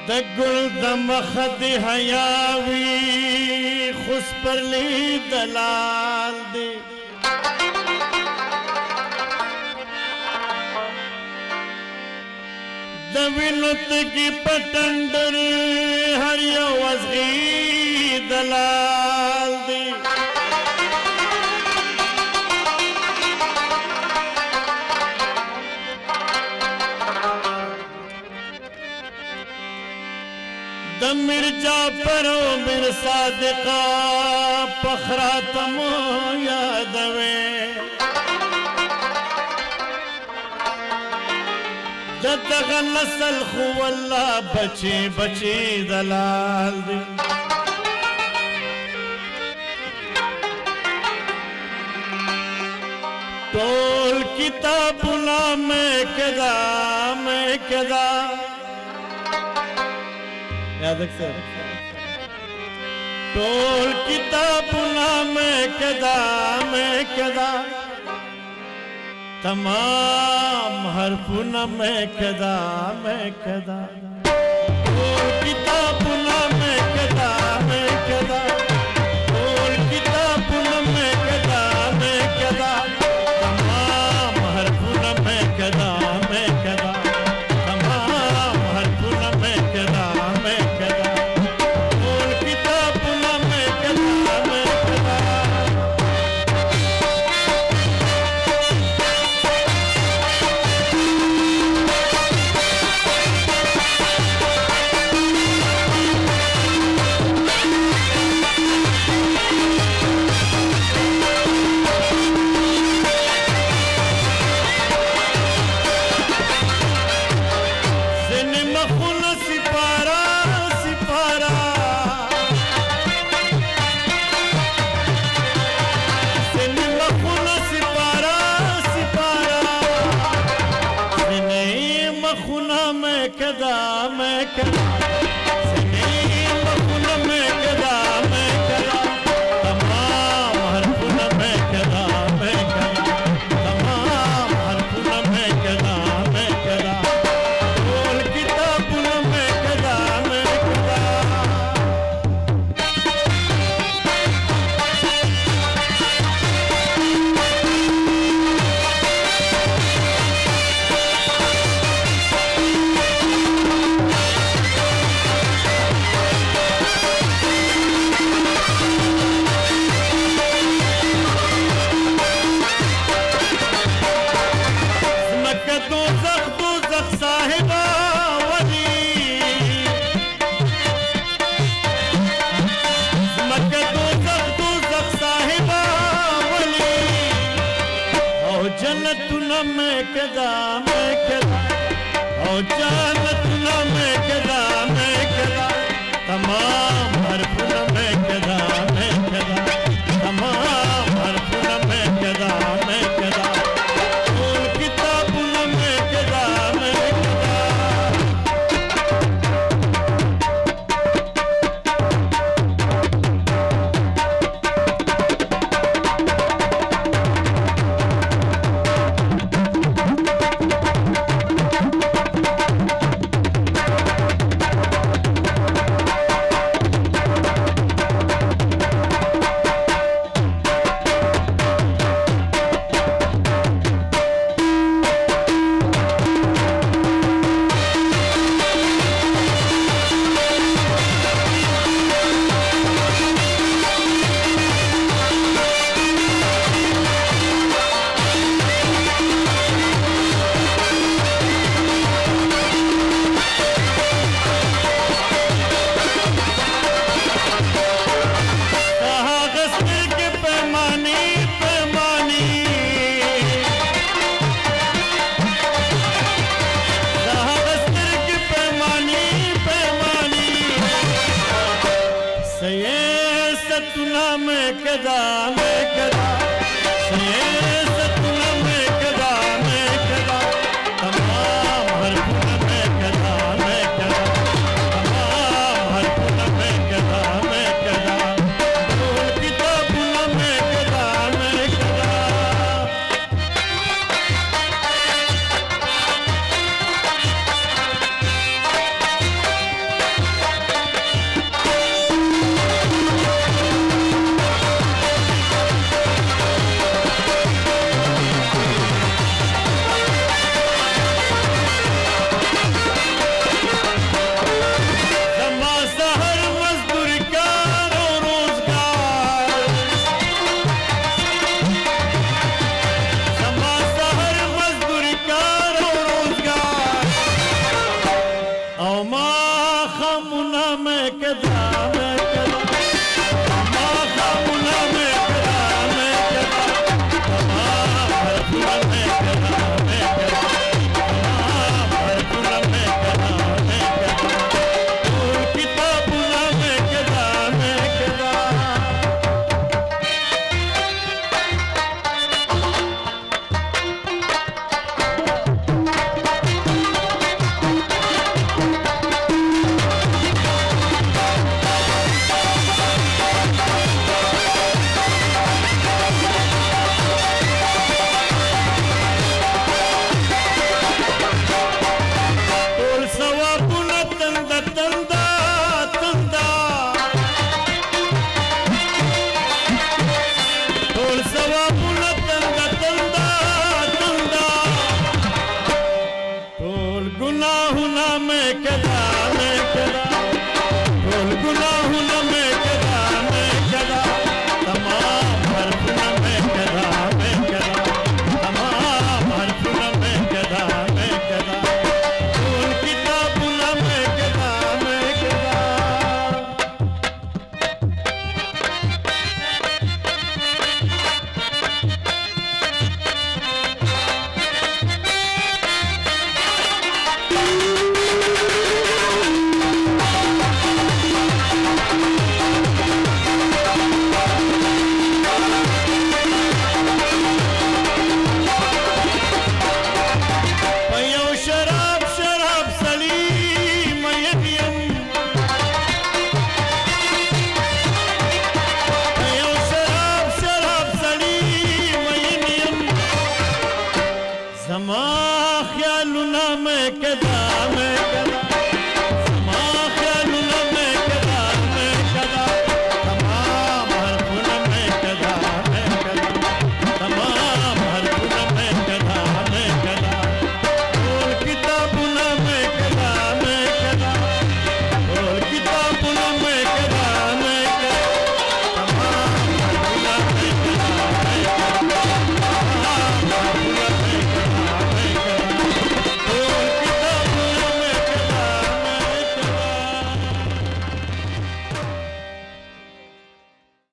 د ګل د مخ د حیاوي خوس پر لی دلال دی د وینو تږي پټندر هر یو ازغي دلال دی د مرجا پرو مر صادقا پخراتم یادوي دغه نسل خو والله بچي بچي دلال دی ټول کتابونه میں کدا یاد اکثر ټول کتابونه میں کدا तमाम हरफुना में कदा बोल किताबुना में कदा बोल किताबुना में कदा तमाम हरफुना में कदा तमाम हरफुना में कदा बोल किताबुना में कदा خامونا میں کدا میں کدا خامونا میں کدا میں کدا خامونا میں کدا میں کدا خامونا میں کدا میں کدا کتابونا میں کدا میں کدا ثوابونه تند